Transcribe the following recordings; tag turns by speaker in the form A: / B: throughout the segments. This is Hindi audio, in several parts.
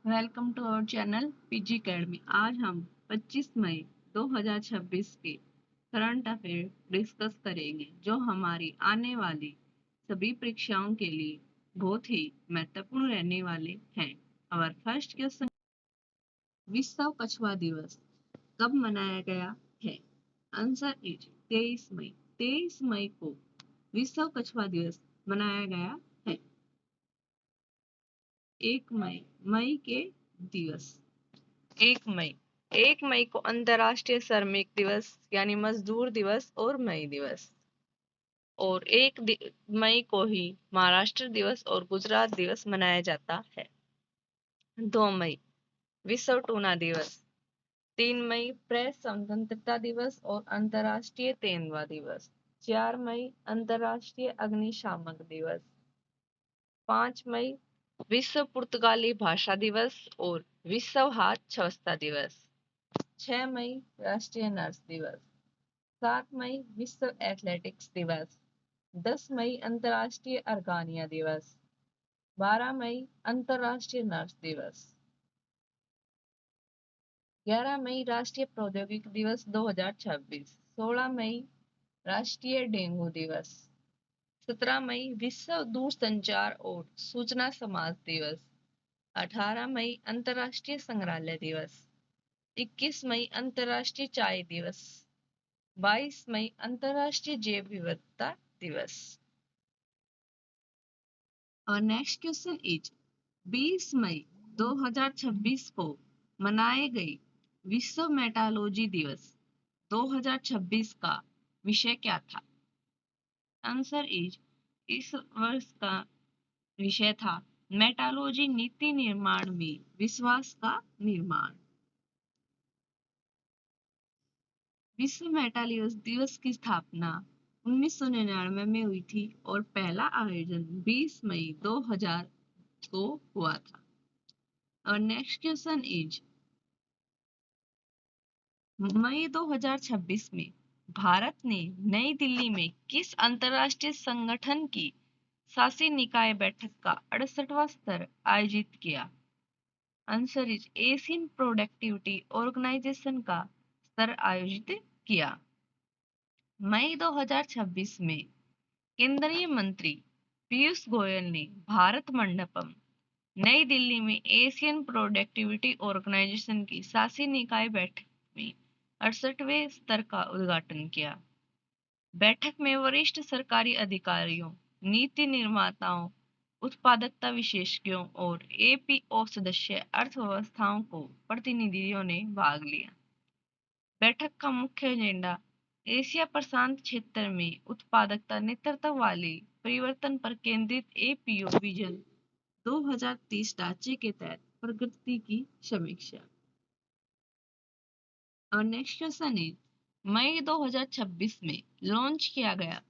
A: Welcome to our channel PG academy. आज हम 25 मई 2026 के करंट अफेयर डिस्कस करेंगे जो हमारी आने वाली सभी परीक्षाओं के लिए बहुत ही महत्वपूर्ण रहने वाले हैं। और फर्स्ट क्वेश्चन, विश्व कछुआ दिवस कब मनाया गया है? आंसर इज 23 मई। 23 मई को विश्व कछुआ दिवस मनाया गया है। 1 मई, मई के दिवस 1 मई। 1 मई को अंतर्राष्ट्रीय श्रमिक दिवस यानी मजदूर दिवस और मई दिवस। और 1 मई को ही महाराष्ट्र दिवस और गुजरात दिवस मनाया जाता है। 2 मई विश्व टूना दिवस। 3 मई प्रेस स्वतंत्रता दिवस और अंतर्राष्ट्रीय तेंदुआ दिवस। 4 मई अंतर्राष्ट्रीय अग्निशामक दिवस। 5 मई विश्व पुर्तगाली भाषा दिवस और विश्व हाथ छवस्था दिवस। 6 मई राष्ट्रीय नर्स दिवस। 7 मई विश्व एथलेटिक्स दिवस। 10 मई अंतर्राष्ट्रीय अर्गानिया दिवस। 12 मई अंतर्राष्ट्रीय नर्स दिवस। 11 मई राष्ट्रीय प्रौद्योगिकी दिवस 2026। 16 मई राष्ट्रीय डेंगू दिवस। 17 मई विश्व दूरसंचार और सूचना समाज दिवस। 18 मई अंतर्राष्ट्रीय संग्रहालय दिवस। 21 मई अंतर्राष्ट्रीय चाय दिवस। 22 मई अंतर्राष्ट्रीय जैव विविधता दिवस। और नेक्स्ट क्वेश्चन इज 20 मई 2026 को मनाए गए विश्व मेटालॉजी दिवस 2026 का विषय क्या था? आंसर इज, इस वर्ष का विषय था मेटालॉजी नीति निर्माण में विश्वास का निर्माण। विश्व मेटालॉजी दिवस की स्थापना 1999 में हुई थी और पहला आयोजन 20 मई 2000 को हुआ था। और नेक्स्ट क्वेश्चन इज, मई 2026 में भारत ने नई दिल्ली में किस अंतरराष्ट्रीय संगठन की शासी निकाय बैठक का 68वां स्तर आयोजित किया? Answer is, Asian productivity organisation का स्तर आयोजित किया। मई 2026 में केंद्रीय मंत्री पीयूष गोयल ने भारत मंडपम नई दिल्ली में एशियन प्रोडक्टिविटी ऑर्गेनाइजेशन की शासी निकाय बैठक में 68वें स्तर का उद्घाटन किया। बैठक में वरिष्ठ सरकारी अधिकारियों, नीति निर्माताओं, उत्पादकता विशेषज्ञों और एपीओ सदस्य अर्थव्यवस्थाओं को प्रतिनिधियों ने भाग लिया। बैठक का मुख्य एजेंडा एशिया प्रशांत क्षेत्र में उत्पादकता नेतृत्व वाले परिवर्तन पर केंद्रित एपीओ विजन 2030 ढांचे के तहत प्रगति की समीक्षा। और नेक्स्ट क्वेश्चन इज, मई 2026 में लॉन्च किया गया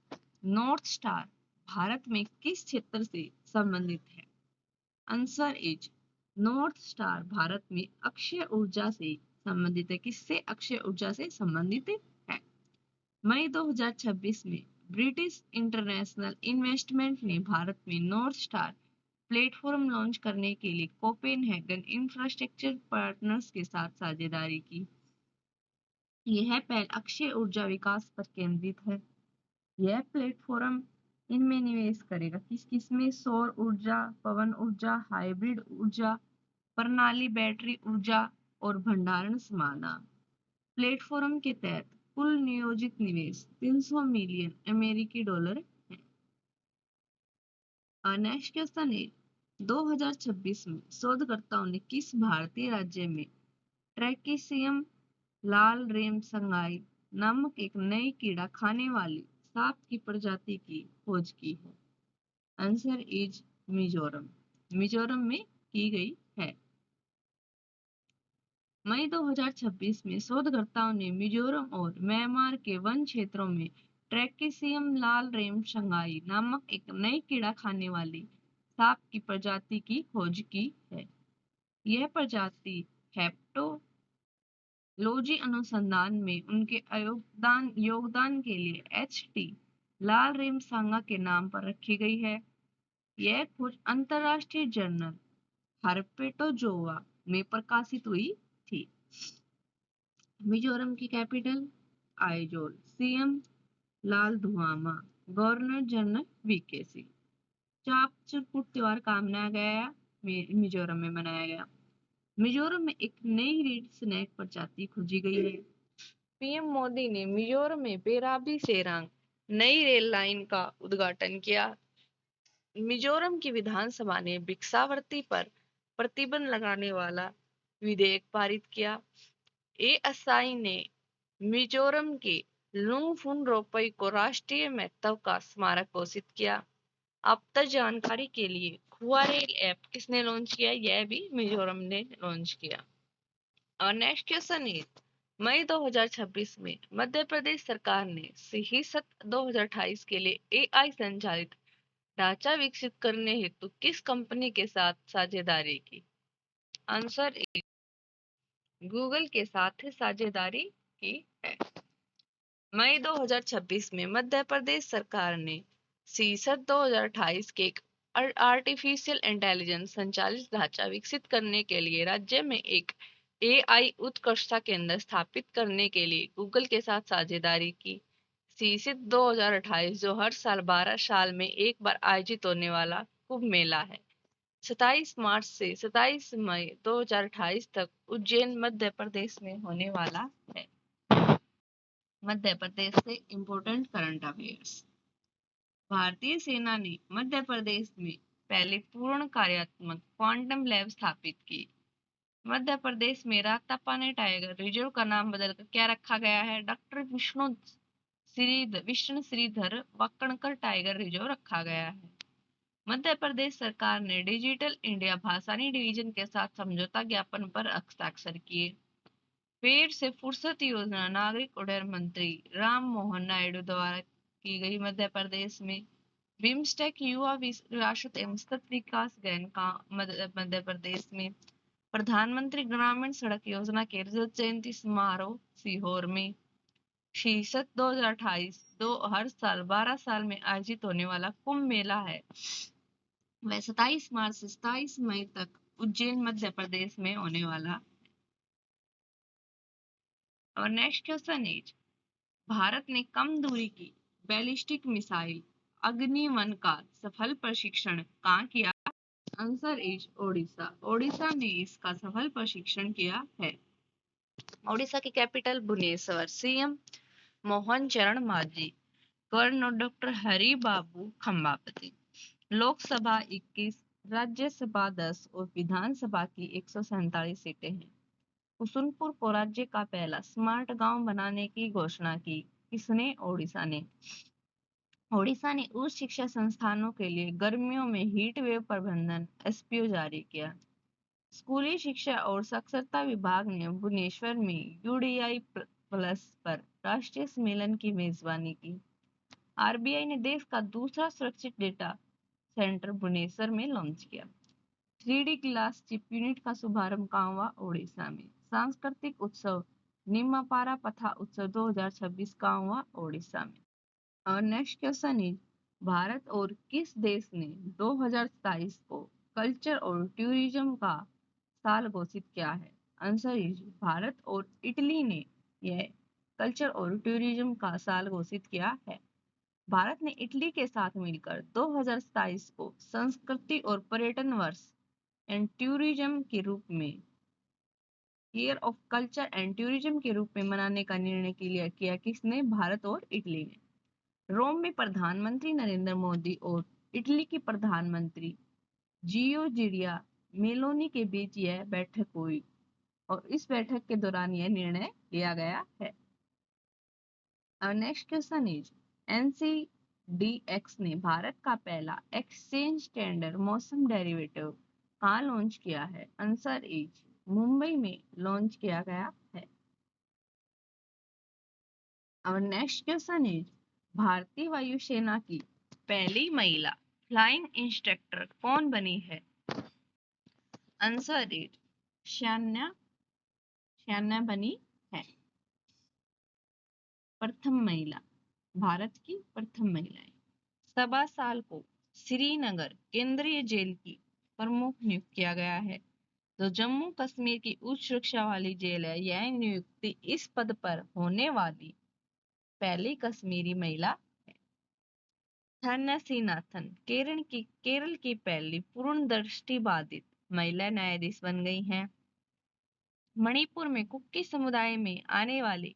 A: नॉर्थ स्टार भारत में किस क्षेत्र से संबंधित है? Answer is, north star Bharat में अक्षय ऊर्जा से संबंधित है। किससे? अक्षय ऊर्जा से संबंधित है। मई 2026 में ब्रिटिश इंटरनेशनल इन्वेस्टमेंट ने भारत में नॉर्थ स्टार प्लेटफॉर्म लॉन्च करने के लिए कोपेनहेगन इंफ्रास्ट्रक्चर पार्टनर्स के साथ साझेदारी की। यह पहल अक्षय ऊर्जा विकास पर केंद्रित है। यह प्लेटफॉर्म इनमें निवेश करेगा। किस में? सौर ऊर्जा, पवन ऊर्जा, हाइब्रिड ऊर्जा प्रणाली, बैटरी ऊर्जा और भंडारण समाधान। प्लेटफॉर्म के तहत कुल नियोजित निवेश 300 मिलियन अमेरिकी डॉलर है। नेक्स्ट क्वेश्चन है, 2026 में शोधकर्ताओं ने किस भारतीय राज्य में ट्रैकिसियम लाल रेमसंगाई नामक एक नई कीड़ा खाने वाली सांप की प्रजाति की खोज की है? Answer is, Mizoram. मिजोरम में की गई है। मई 2026 में शोधकर्ताओं ने मिजोरम और म्यांमार के वन क्षेत्रों में ट्रैकिसियम लाल रेमसंगाई नामक एक नई कीड़ा खाने वाली सांप की प्रजाति की खोज की है। यह प्रजाति हेप्टोलॉजी अनुसंधान में उनके योगदान के लिए HT लाल रेमसांगा के नाम पर रखी गई है। यह खोज अंतरराष्ट्रीय जर्नल हर्पेटोजोवा में प्रकाशित हुई थी। मिजोरम की capital Aizawl. CM Lalduhoma. Governor general VK Singh. चाप चिरकुट त्योहार कहाँ मनाया गया? मिजोरम में मनाया गया। मिजोरम में एक नई रीड स्नैक प्रजाति खोजी गई है। पीएम मोदी ने मिजोरम में पेराबी सेरांग नई रेल लाइन का उद्घाटन किया। मिजोरम की विधानसभा ने भिक्षावृत्ति पर प्रतिबंध लगाने वाला विधेयक पारित किया। एएसआई ने मिजोरम के लुंगफुन रोपई को राष्ट्रीय महत्व का स्मारक घोषित किया। अब तक जानकारी के लिए हुआ रेल ऐप किसने लॉन्च किया? यह भी मिजोरम ने लॉन्च किया। और नेक्स्ट क्वेश्चन इज मई 2026 में मध्य प्रदेश सरकार ने सिहिसत 2028 के लिए एआई संचालित ढांचा विकसित करने हेतु किस कंपनी के साथ साझेदारी की? आंसर इज गूगल के साथ साझेदारी की है। मई 2026 में मध्य प्रदेश सरकार ने सिहिसत 2028 के एक आर्टिफिशियल इंटेलिजेंस संचालित ढांचा विकसित करने के लिए राज्य में एक एआई उत्कृष्टता केंद्र स्थापित करने के लिए गूगल के साथ साझेदारी की। सिहिसत 2028 जो हर साल 12 साल में एक बार आयोजित होने वाला कुंभ मेला है। 27 मार्च से 27 मई 2028 तक उज्जैन मध्य प्रदेश में होने वाला है। मध्य प्रदेश से इंपोर्टेंट करंट अफेयर्स। भारतीय सेना ने मध्य प्रदेश में पहले पूर्ण कार्यात्मक क्वांटम लैब स्थापित की। मध्य प्रदेश में रातापानी टाइगर रिजर्व का नाम बदलकर क्या रखा गया है? Doctor Vishnu Shridhar Wakankar tiger reserve रखा गया है। मध्य प्रदेश सरकार ने डिजिटल इंडिया भासानी डिवीजन के साथ समझौता ज्ञापन पर हस्ताक्षर किए। पेड़ से फुर्सत योजना नागरिक उड्डयन मंत्री राम मोहन नायडू द्वारा की गई। मध्य प्रदेश में बिम्स्टेक युवा विरासत एवं सतत विकास गहन का मध्य प्रदेश में प्रधानमंत्री ग्रामीण सड़क योजना के रजत जयंती समारोह सीहोर में। सिहिसत 2028 हर साल 12 साल में आयोजित होने वाला कुंभ मेला है। वह 27 मार्च से 27 मई तक उज्जैन मध्य प्रदेश में होने वाला। और नेक्स्ट क्वेश्चन इज भारत ने कम दूरी की बैलिस्टिक मिसाइल अग्नि-1 का सफल परीक्षण कहाँ किया? Answer is Odisha. ओडिशा ने इसका सफल परीक्षण किया है। ओडिशा की कैपिटल भुवनेश्वर। सीएम मोहन चरण मांझी। गवर्नर डॉक्टर हरि बाबू खम्बापति। लोकसभा 21, राज्यसभा 10 और विधानसभा की 147 सीटें हैं। कुसुमपुर को राज्य का पहला स्मार्ट गांव बनाने की घोषणा की। किसने? ओडिशा ने। ओडिशा ने उच्च शिक्षा संस्थानों के लिए गर्मियों में हीट वेव प्रबंधन एसपीओ जारी किया। स्कूली शिक्षा और साक्षरता विभाग ने भुवनेश्वर में यूडीआई प्लस पर राष्ट्रीय सम्मेलन की मेजबानी की। आरबीआई ने देश का दूसरा सुरक्षित डेटा सेंटर भुवनेश्वर में लॉन्च किया। 3D ग्लास चिप यूनिट का शुभारंभ कहाँ हुआ? ओडिशा में। सांस्कृतिक उत्सव निम्मापारा पथा उत्सव 2026 कहाँ हुआ? ओडिशा में। और नेक्स्ट क्वेश्चन इज भारत और किस देश ने 2027 को कल्चर और टूरिज्म का साल घोषित किया है? आंसर इज भारत और इटली ने यह कल्चर और टूरिज्म का साल घोषित किया है। भारत ने इटली के साथ मिलकर 2027 को संस्कृति और पर्यटन वर्ष एंड टूरिज्म के रूप में year of culture and tourism के रूप में मनाने का निर्णय किया। किसने? भारत और इटली ने। रोम में प्रधानमंत्री नरेंद्र मोदी और इटली की प्रधानमंत्री जियोर्जिया मेलोनी के बीच यह बैठक हुई और इस बैठक के दौरान यह निर्णय लिया गया है। और नेक्स्ट क्वेश्चन इज एनसीडीएक्स ने भारत का पहला एक्सचेंज ट्रेडेड मौसम डेरिवेटिव कहाँ लॉन्च किया है? आंसर इज मुंबई में लॉन्च किया गया है। और नेक्स्ट क्वेश्चन इज भारतीय वायुसेना की पहली महिला फ्लाइंग इंस्ट्रक्टर कौन बनी है? आंसर इज सैन्या बनी है। प्रथम महिला, भारत की प्रथम महिला है। 7 साल को श्रीनगर केंद्रीय जेल की प्रमुख नियुक्त किया गया है। जो जम्मू कश्मीर की उच्च सुरक्षा वाली जेल है, यह नियुक्ति इस पद पर होने वाली पहली कश्मीरी महिला है। थानासीनाथन केरल की पहली पूर्ण दृष्टि बाधित महिला न्यायाधीश बन गई हैं। मणिपुर में कुकी समुदाय में आने वाले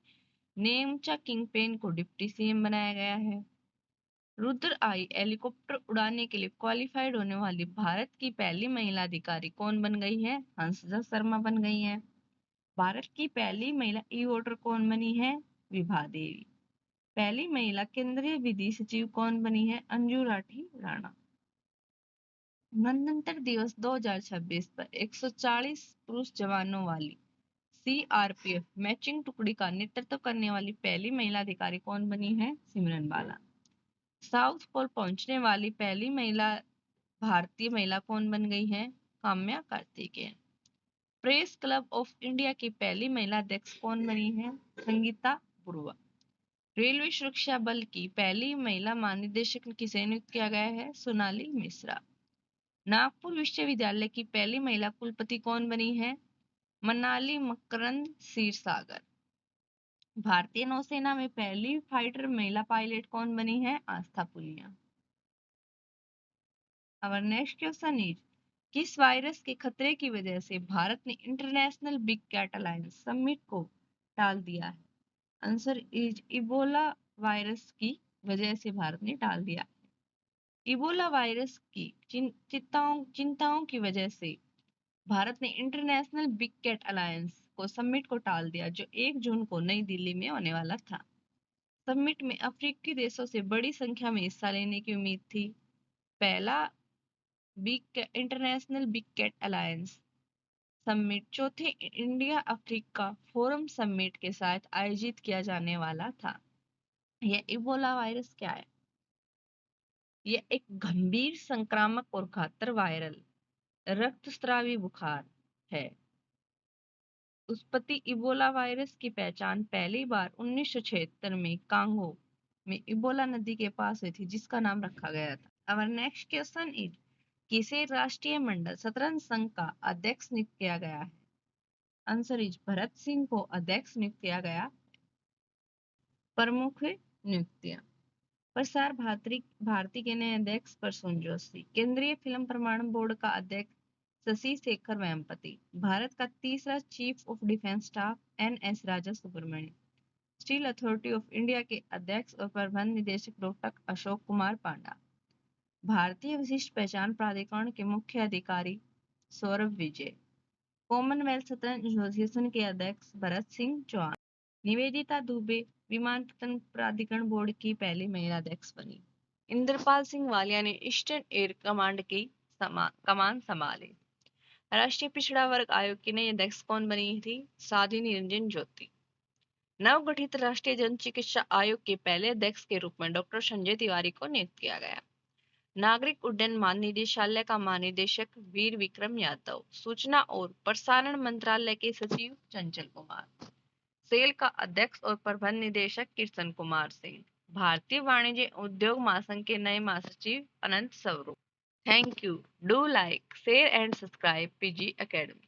A: नेमचा किंगपेन को डिप्टी सीएम बनाया गया है। रुद्र आई हेलीकॉप्टर उड़ाने के लिए क्वालिफाइड होने वाली भारत की पहली महिला अधिकारी कौन बन गई है? हंसजा शर्मा बन गई है। भारत की पहली महिला ई वोटर कौन बनी है? विभा देवी। पहली महिला केंद्रीय विधि सचिव कौन बनी है? अंजू राठी राणा। गणतंत्र दिवस 2026 पर 140 पुरुष जवानों वाली सीआरपीएफ मैचिंग टुकड़ी का नेतृत्व करने वाली पहली महिला अधिकारी कौन बनी है? सिमरन बाला। साउथ पोल पहुंचने वाली पहली भारतीय महिला कौन बन गई है? Kamya Karthikeyan. Press club of India की पहली महिला अध्यक्ष कौन बनी है? संगीता बुरुआ। रेलवे सुरक्षा बल की पहली महिला महानिदेशक किसे नियुक्त किया गया है? सोनाली मिश्रा। नागपुर विश्वविद्यालय की पहली महिला कुलपति कौन बनी है? मनाली मकरंद क्षीरसागर। भारतीय नौसेना में पहली फाइटर महिला पायलट कौन बनी है? Astha Punia. Our next question is, किस वायरस के खतरे की वजह से भारत ने international big cat alliance summit को टाल दिया है? आंसर इज इबोला वायरस की वजह से भारत ने टाल दिया। इबोला वायरस की चिंताओं की वजह से भारत ने इंटरनेशनल बिग कैट अलायंस को समिट को टाल दिया, जो 1 जून को नई दिल्ली में होने वाला था। समिट में अफ्रीकी देशों से बड़ी संख्या में हिस्सा लेने की उम्मीद थी। पहला international big cat alliance summit चौथे इंडिया अफ्रीका फोरम समिट के साथ आयोजित किया जाने वाला था। यह इबोला वायरस क्या है? यह एक गंभीर संक्रामक और घातक वायरल रक्तस्रावी बुखार है। उत्पत्ति इबोला वायरस की पहचान पहली बार 1976 में कांगो में इबोला नदी के पास हुई थी, जिसका नाम रखा गया था। Our next question is, किसे राष्ट्रीय मंडल शतरंज संघ का अध्यक्ष नियुक्त किया गया है? आंसर इज भरत सिंह को अध्यक्ष नियुक्त किया गया। प्रमुख नियुक्तियां। प्रसार भारती के नए अध्यक्ष प्रसून जोशी। केंद्रीय फिल्म प्रमाणन बोर्ड का अध्यक्ष शशि शेखर वेम्पति। भारत का तीसरा chief of defence staff NS Raja Subramaniam. Steel authority of India के अध्यक्ष और प्रबंध निदेशक डॉक्टर अशोक कुमार पांडा। भारतीय विशिष्ट पहचान प्राधिकरण के मुख्य अधिकारी सौरभ विजय। कॉमनवेल्थ शतरंज एसोसिएशन के अध्यक्ष भरत सिंह चौहान। निवेदिता दुबे विमानपत्तन प्राधिकरण बोर्ड की पहली महिला अध्यक्ष बनी। इंद्रपाल सिंह वालिया ने ईस्टर्न एयर कमांड की कमान संभाली। राष्ट्रीय पिछड़ा वर्ग आयोग की नई अध्यक्ष कौन बनी थी? साध्वी निरंजन ज्योति। नवगठित राष्ट्रीय जन चिकित्सा आयोग के पहले अध्यक्ष के रूप में डॉक्टर संजय तिवारी को नियुक्त किया गया। नागरिक उड्डयन महानिदेशालय का महानिदेशक वीर विक्रम यादव। सूचना और प्रसारण मंत्रालय के सचिव चंचल कुमार। सेल का अध्यक्ष और प्रबंध निदेशक कृष्ण कुमार सिंह। भारतीय वाणिज्य उद्योग महासंघ के नए महासचिव अनंत स्वरूप। Thank you. Do like, share and subscribe PG Academy।